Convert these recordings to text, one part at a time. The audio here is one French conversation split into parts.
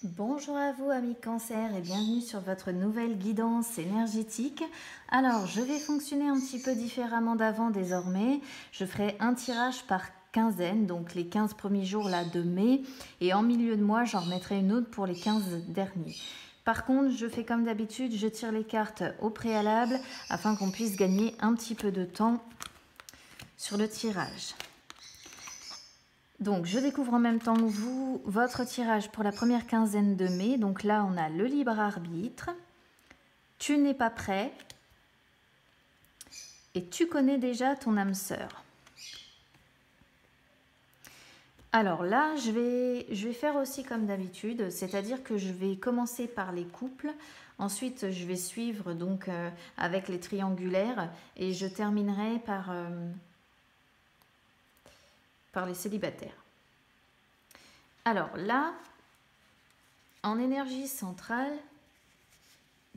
Bonjour à vous amis Cancer et bienvenue sur votre nouvelle guidance énergétique. Alors je vais fonctionner un petit peu différemment d'avant désormais. Je ferai un tirage par quinzaine, donc les 15 premiers jours là de mai, et en milieu de mois j'en remettrai une autre pour les 15 derniers. Par contre, je fais comme d'habitude, je tire les cartes au préalable afin qu'on puisse gagner un petit peu de temps sur le tirage. Donc, je découvre en même temps que vous votre tirage pour la première quinzaine de mai. Donc là, on a le libre arbitre. Tu n'es pas prêt. Et tu connais déjà ton âme sœur. Alors là, je vais faire aussi comme d'habitude. C'est-à-dire que je vais commencer par les couples. Ensuite, je vais suivre donc avec les triangulaires. Et je terminerai par les célibataires. Alors là, en énergie centrale,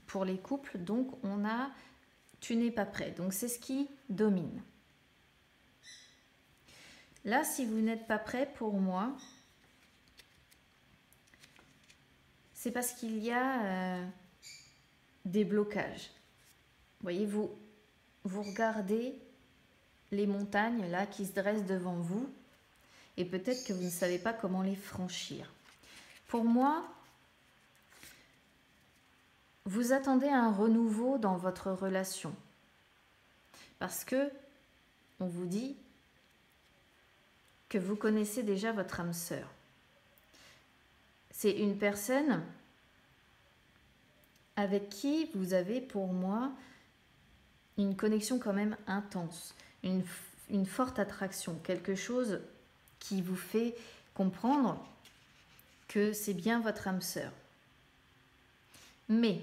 pour les couples, donc on a « tu n'es pas prêt ». Donc c'est ce qui domine. Là, si vous n'êtes pas prêt, pour moi, c'est parce qu'il y a des blocages. Voyez, vous regardez les montagnes là qui se dressent devant vous et peut-être que vous ne savez pas comment les franchir. Pour moi, vous attendez un renouveau dans votre relation parce que on vous dit que vous connaissez déjà votre âme sœur. C'est une personne avec qui vous avez, pour moi, une connexion quand même intense, une forte attraction, quelque chose qui vous fait comprendre que c'est bien votre âme sœur. Mais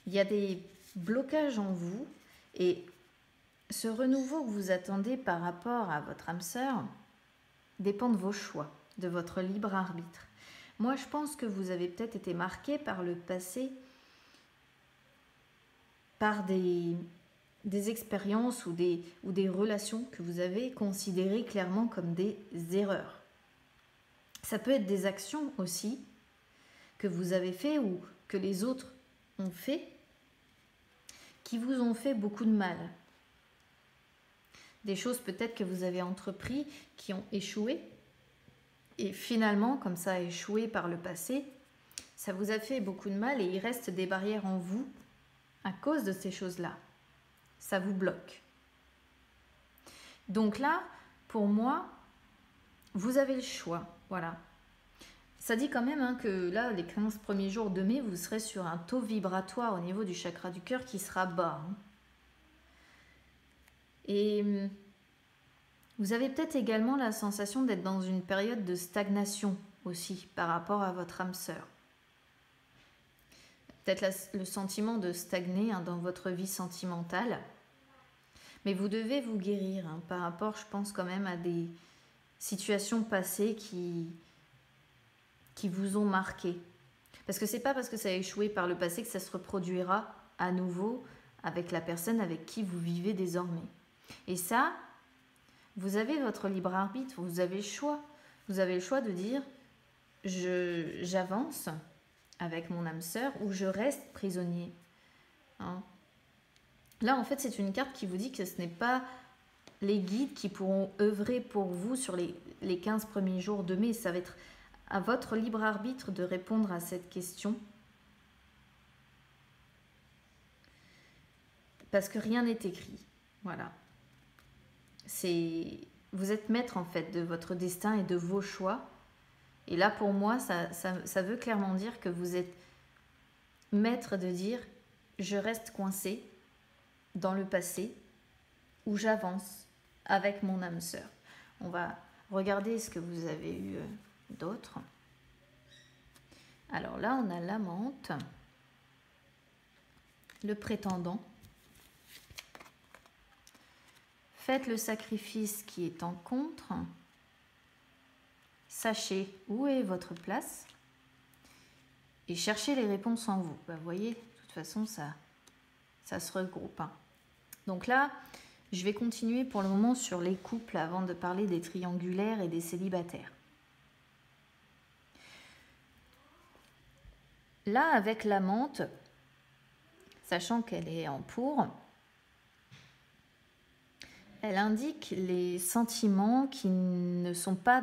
il y a des blocages en vous et ce renouveau que vous attendez par rapport à votre âme sœur dépend de vos choix, de votre libre arbitre. Moi, je pense que vous avez peut-être été marqué par le passé par des expériences ou des relations que vous avez considérées clairement comme des erreurs. Ça peut être des actions aussi que vous avez fait ou que les autres ont fait qui vous ont fait beaucoup de mal. Des choses peut-être que vous avez entrepris qui ont échoué et finalement, comme ça a échoué par le passé, ça vous a fait beaucoup de mal et il reste des barrières en vous à cause de ces choses-là. Ça vous bloque. Donc là, pour moi, vous avez le choix. Voilà. Ça dit quand même que là, les 15 premiers jours de mai, vous serez sur un taux vibratoire au niveau du chakra du cœur qui sera bas. Et vous avez peut-être également la sensation d'être dans une période de stagnation aussi par rapport à votre âme sœur. Peut-être le sentiment de stagner dans votre vie sentimentale. Mais vous devez vous guérir par rapport, je pense, quand même à des situations passées qui vous ont marqué. Parce que c'est pas parce que ça a échoué par le passé que ça se reproduira à nouveau avec la personne avec qui vous vivez désormais. Et ça, vous avez votre libre arbitre, vous avez le choix. Vous avez le choix de dire j'avance avec mon âme sœur ou je reste prisonnier. Là, en fait, c'est une carte qui vous dit que ce n'est pas les guides qui pourront œuvrer pour vous sur les 15 premiers jours de mai. Ça va être à votre libre arbitre de répondre à cette question. Parce que rien n'est écrit. Voilà. Vous êtes maître, en fait, de votre destin et de vos choix. Et là, pour moi, ça veut clairement dire que vous êtes maître de dire « je reste coincé dans le passé où j'avance avec mon âme sœur ». On va regarder ce que vous avez eu d'autre. Alors là, on a l'amante, le prétendant. Faites le sacrifice qui est en contre. Sachez où est votre place et cherchez les réponses en vous. Vous voyez, de toute façon, ça se regroupe. Donc là, je vais continuer pour le moment sur les couples avant de parler des triangulaires et des célibataires. là, avec la menthe, sachant qu'elle est en pour, elle indique les sentiments qui ne sont pas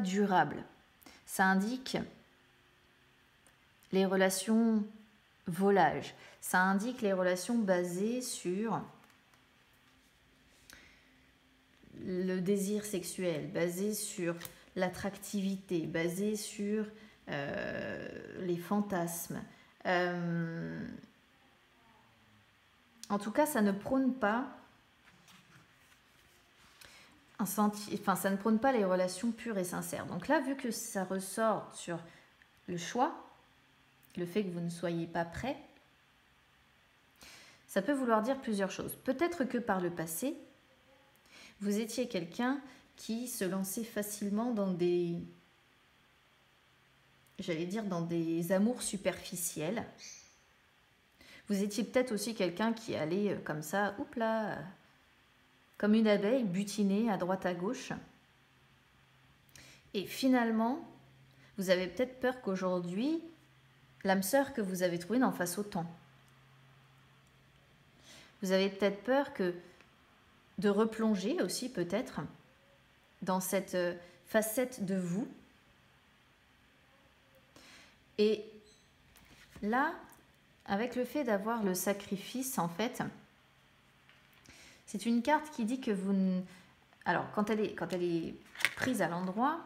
durables. Ça indique les relations volage. Ça indique les relations basées sur le désir sexuel, basées sur l'attractivité, basées sur les fantasmes. En tout cas, ça ne prône pas ça ne prône pas les relations pures et sincères. Donc là, vu que ça ressort sur le choix, le fait que vous ne soyez pas prêt, ça peut vouloir dire plusieurs choses. Peut-être que par le passé, vous étiez quelqu'un qui se lançait facilement dans des amours superficiels. Vous étiez peut-être aussi quelqu'un qui allait comme ça, comme une abeille, butiner à droite à gauche. Et finalement, vous avez peut-être peur qu'aujourd'hui, l'âme sœur que vous avez trouvée n'en fasse autant. Vous avez peut-être peur de replonger aussi peut-être dans cette facette de vous. Et là, avec le fait d'avoir le sacrifice, en fait, c'est une carte qui dit que vous... Alors, quand elle est prise à l'endroit,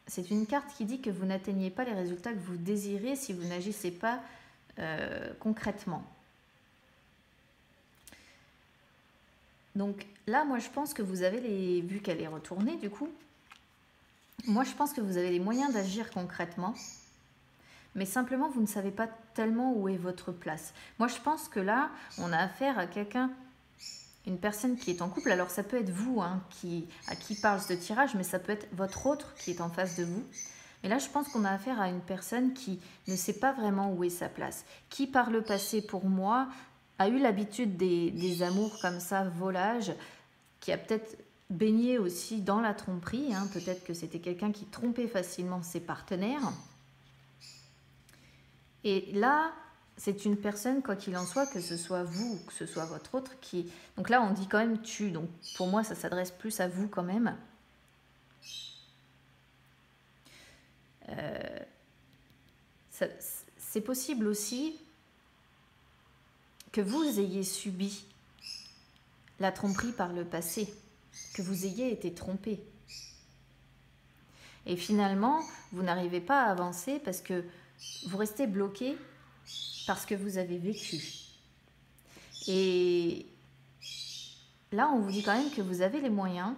c'est une carte qui dit que vous n'atteignez pas les résultats que vous désirez si vous n'agissez pas concrètement. Donc là, moi, je pense que vous avez vu qu'elle est retournée, du coup, moi, je pense que vous avez les moyens d'agir concrètement, mais simplement, vous ne savez pas tellement où est votre place. Moi, je pense que là, on a affaire à quelqu'un... Une personne qui est en couple, alors ça peut être vous à qui parle ce tirage, mais ça peut être votre autre qui est en face de vous. Mais là, je pense qu'on a affaire à une personne qui ne sait pas vraiment où est sa place, qui par le passé, pour moi, a eu l'habitude des amours comme ça, volage, qui a peut-être baigné aussi dans la tromperie, hein. Peut-être que c'était quelqu'un qui trompait facilement ses partenaires. Et là... c'est une personne, quoi qu'il en soit, que ce soit vous ou que ce soit votre autre, qui... Donc là, on dit quand même tu. Donc pour moi, ça s'adresse plus à vous quand même. C'est possible aussi que vous ayez subi la tromperie par le passé, que vous ayez été trompé. Et finalement, vous n'arrivez pas à avancer parce que vous restez bloqué parce que vous avez vécu. Et là, on vous dit quand même que vous avez les moyens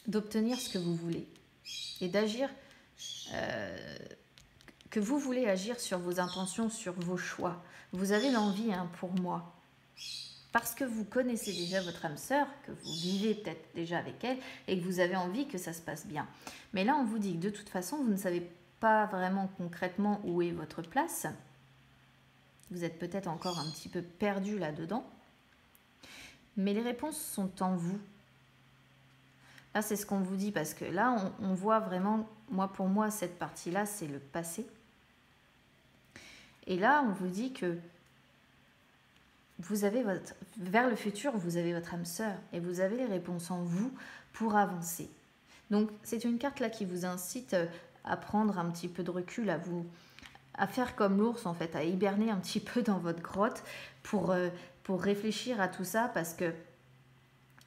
d'obtenir ce que vous voulez et d'agir, que vous voulez agir sur vos intentions, sur vos choix. Vous avez l'envie, hein, pour moi, parce que vous connaissez déjà votre âme sœur, que vous vivez peut-être déjà avec elle et que vous avez envie que ça se passe bien. Mais là, on vous dit que de toute façon, vous ne savez pas vraiment concrètement où est votre place. Vous êtes peut-être encore un petit peu perdu là-dedans. Mais les réponses sont en vous. Là, c'est ce qu'on vous dit parce que là, on voit vraiment, pour moi, cette partie-là, c'est le passé. Et là, on vous dit que vous avez vers le futur, vous avez votre âme sœur et vous avez les réponses en vous pour avancer. Donc, c'est une carte là qui vous incite à prendre un petit peu de recul, à faire comme l'ours en fait, à hiberner un petit peu dans votre grotte pour réfléchir à tout ça, parce que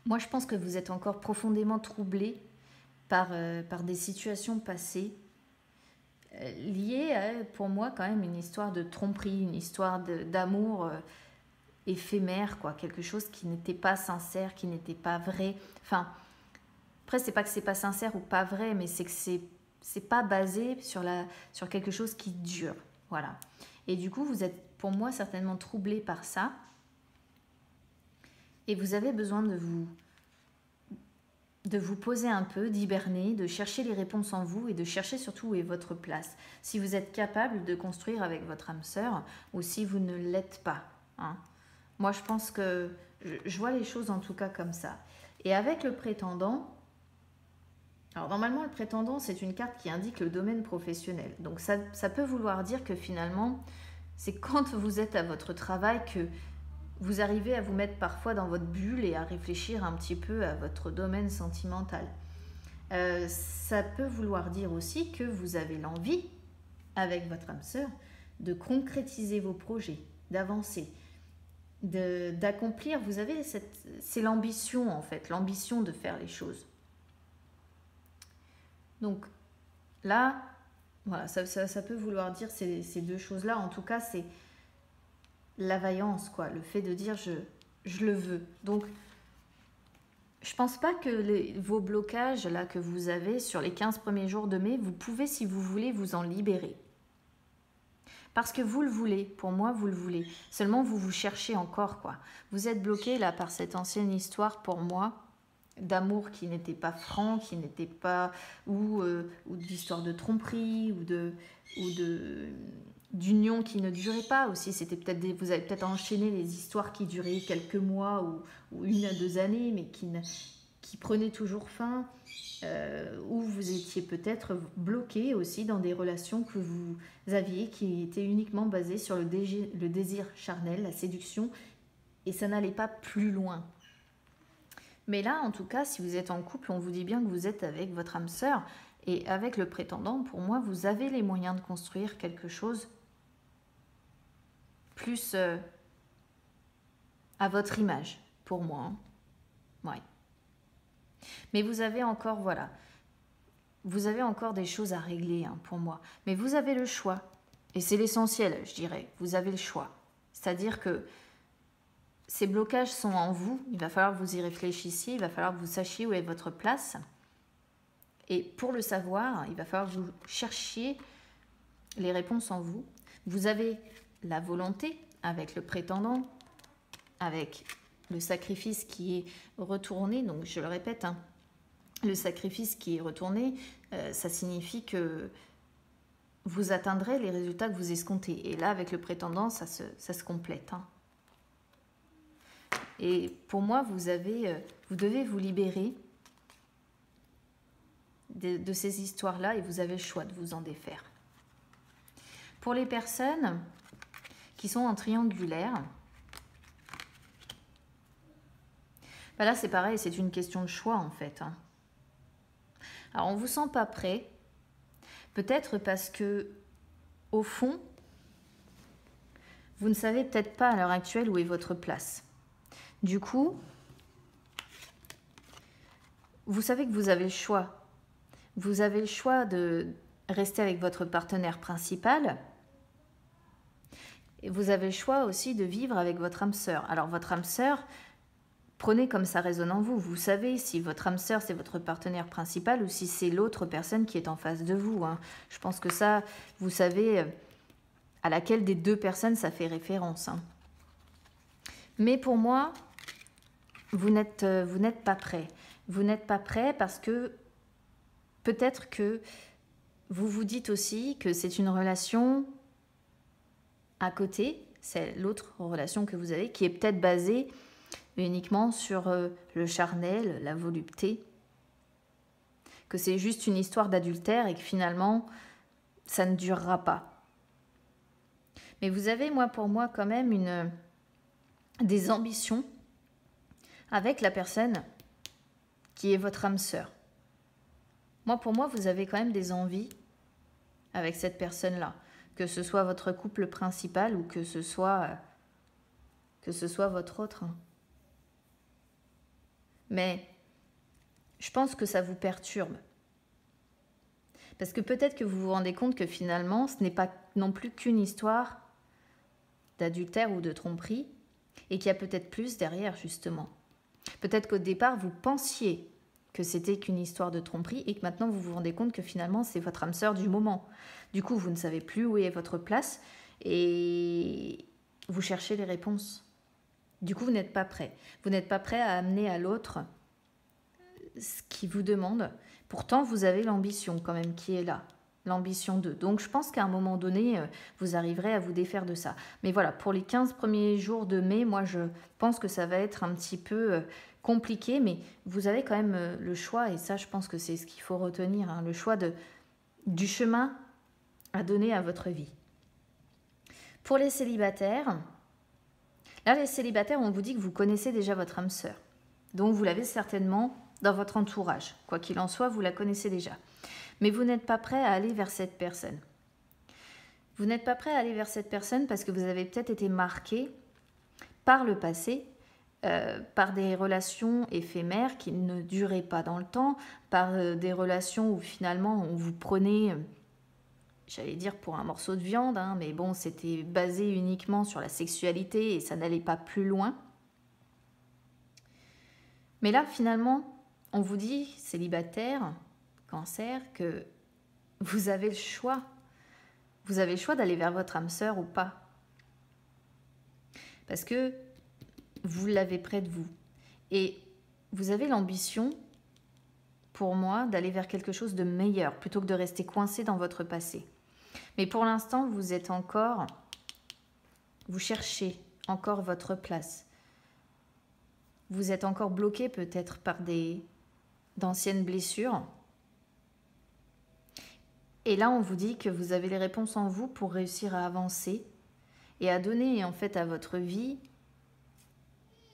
moi je pense que vous êtes encore profondément troublé par des situations passées liées à, pour moi, quand même une histoire de tromperie, une histoire d'amour éphémère, quoi, quelque chose qui n'était pas sincère, qui n'était pas vrai. Enfin, après, c'est pas que c'est pas sincère ou pas vrai, mais c'est que c'est pas basé sur quelque chose qui dure. Voilà. Et du coup, vous êtes, pour moi, certainement troublé par ça. Et vous avez besoin de vous poser un peu, d'hiberner, de chercher les réponses en vous et de chercher surtout où est votre place. Si vous êtes capable de construire avec votre âme sœur ou si vous ne l'êtes pas, hein. Moi, je pense que je vois les choses en tout cas comme ça. Et avec le prétendant, Alors normalement, le prétendant, c'est une carte qui indique le domaine professionnel. Donc ça peut vouloir dire que finalement, c'est quand vous êtes à votre travail que vous arrivez à vous mettre parfois dans votre bulle et à réfléchir un petit peu à votre domaine sentimental. Ça peut vouloir dire aussi que vous avez l'envie, avec votre âme sœur, de concrétiser vos projets, d'avancer, d'accomplir. Vous avez c'est l'ambition en fait, l'ambition de faire les choses. Donc là, voilà, ça peut vouloir dire ces deux choses-là. En tout cas, c'est la vaillance, quoi, le fait de dire je le veux. Donc, je pense pas que vos blocages là que vous avez sur les 15 premiers jours de mai, vous pouvez, si vous voulez, vous en libérer. Parce que vous le voulez, pour moi, vous le voulez. Seulement, vous cherchez encore, quoi. Vous êtes bloqué là par cette ancienne histoire, pour moi, d'amour qui n'était pas franc, qui n'était pas... ou d'histoire de tromperie, ou d'union qui ne durait pas aussi. C'était peut-être vous avez peut-être enchaîné les histoires qui duraient quelques mois ou 1 à 2 années, mais qui prenaient toujours fin, ou vous étiez peut-être bloqué aussi dans des relations que vous aviez qui étaient uniquement basées sur le désir charnel, la séduction, et ça n'allait pas plus loin. Mais là, en tout cas, si vous êtes en couple, on vous dit bien que vous êtes avec votre âme sœur, et avec le prétendant, pour moi, vous avez les moyens de construire quelque chose plus à votre image, pour moi. Hein. Ouais. Mais vous avez encore, voilà, vous avez encore des choses à régler hein, pour moi. Mais vous avez le choix. Et c'est l'essentiel, je dirais. Vous avez le choix. C'est-à-dire que ces blocages sont en vous. Il va falloir que vous y réfléchissiez. Il va falloir que vous sachiez où est votre place. Et pour le savoir, il va falloir que vous cherchiez les réponses en vous. Vous avez la volonté avec le prétendant, avec le sacrifice qui est retourné. Donc je le répète, hein, le sacrifice qui est retourné, ça signifie que vous atteindrez les résultats que vous escomptez. Et là, avec le prétendant, ça se complète. Hein. Et pour moi, vous devez vous libérer de ces histoires-là et vous avez le choix de vous en défaire. Pour les personnes qui sont en triangulaire, ben là c'est pareil, c'est une question de choix en fait. Hein. Alors on ne vous sent pas prêt, peut-être parce que au fond, vous ne savez peut-être pas à l'heure actuelle où est votre place. Du coup, vous savez que vous avez le choix. Vous avez le choix de rester avec votre partenaire principal. Et vous avez le choix aussi de vivre avec votre âme sœur. Alors votre âme sœur, prenez comme ça résonne en vous. Vous savez si votre âme sœur c'est votre partenaire principal ou si c'est l'autre personne qui est en face de vous. Hein. Je pense que ça, vous savez à laquelle des deux personnes ça fait référence. Hein. Mais pour moi, vous n'êtes pas prêt. Vous n'êtes pas prêt parce que peut-être que vous vous dites aussi que c'est une relation à côté, c'est l'autre relation que vous avez, qui est peut-être basée uniquement sur le charnel, la volupté, que c'est juste une histoire d'adultère et que finalement, ça ne durera pas. Mais vous avez, pour moi, quand même des ambitions avec la personne qui est votre âme sœur. Pour moi, vous avez quand même des envies avec cette personne-là. Que ce soit votre couple principal ou que ce soit votre autre. Mais je pense que ça vous perturbe. Parce que peut-être que vous vous rendez compte que finalement, ce n'est pas non plus qu'une histoire d'adultère ou de tromperie et qu'il y a peut-être plus derrière, justement. Peut-être qu'au départ, vous pensiez que c'était qu'une histoire de tromperie et que maintenant vous vous rendez compte que finalement c'est votre âme sœur du moment. Du coup, vous ne savez plus où est votre place et vous cherchez les réponses. Du coup, vous n'êtes pas prêt. Vous n'êtes pas prêt à amener à l'autre ce qu'il vous demande. Pourtant, vous avez l'ambition quand même qui est là. L'ambition d'eux. Donc, je pense qu'à un moment donné, vous arriverez à vous défaire de ça. Mais voilà, pour les 15 premiers jours de mai, moi, je pense que ça va être un petit peu compliqué, mais vous avez quand même le choix, et ça je pense que c'est ce qu'il faut retenir, hein, le choix du chemin à donner à votre vie. Pour les célibataires, là les célibataires, on vous dit que vous connaissez déjà votre âme sœur, donc vous l'avez certainement dans votre entourage, quoi qu'il en soit, vous la connaissez déjà. Mais vous n'êtes pas prêt à aller vers cette personne. Vous n'êtes pas prêt à aller vers cette personne parce que vous avez peut-être été marqué par le passé, par des relations éphémères qui ne duraient pas dans le temps, par des relations où finalement on vous prenait, j'allais dire pour un morceau de viande, hein, mais bon, c'était basé uniquement sur la sexualité et ça n'allait pas plus loin. Mais là, finalement, on vous dit, célibataire, Cancer, que vous avez le choix. Vous avez le choix d'aller vers votre âme sœur ou pas. Parce que vous l'avez près de vous. Et vous avez l'ambition, pour moi, d'aller vers quelque chose de meilleur, plutôt que de rester coincé dans votre passé. Mais pour l'instant, vous cherchez encore votre place. Vous êtes encore bloqué peut-être par d'anciennes blessures. Et là, on vous dit que vous avez les réponses en vous pour réussir à avancer et à donner en fait à votre vie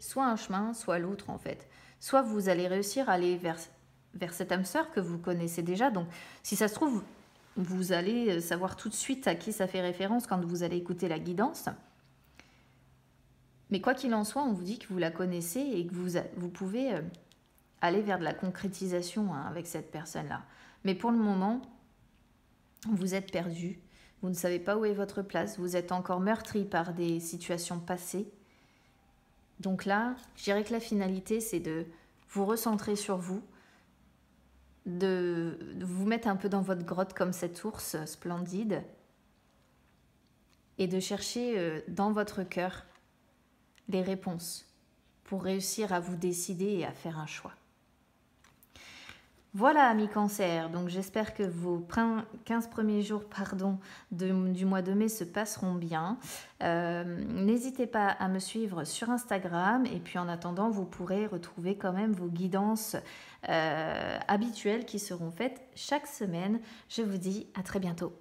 soit un chemin, soit l'autre en fait. Soit vous allez réussir à aller vers cette âme sœur que vous connaissez déjà. Donc, si ça se trouve, vous allez savoir tout de suite à qui ça fait référence quand vous allez écouter la guidance. Mais quoi qu'il en soit, on vous dit que vous la connaissez et que vous pouvez aller vers de la concrétisation avec cette personne-là. Mais pour le moment, vous êtes perdu, vous ne savez pas où est votre place, vous êtes encore meurtri par des situations passées. Donc là, je dirais que la finalité, c'est de vous recentrer sur vous, de vous mettre un peu dans votre grotte comme cet ours splendide et de chercher dans votre cœur les réponses pour réussir à vous décider et à faire un choix. Voilà, amis Cancer, donc j'espère que vos 15 premiers jours du mois de mai se passeront bien. N'hésitez pas à me suivre sur Instagram et puis en attendant, vous pourrez retrouver quand même vos guidances habituelles qui seront faites chaque semaine. Je vous dis à très bientôt.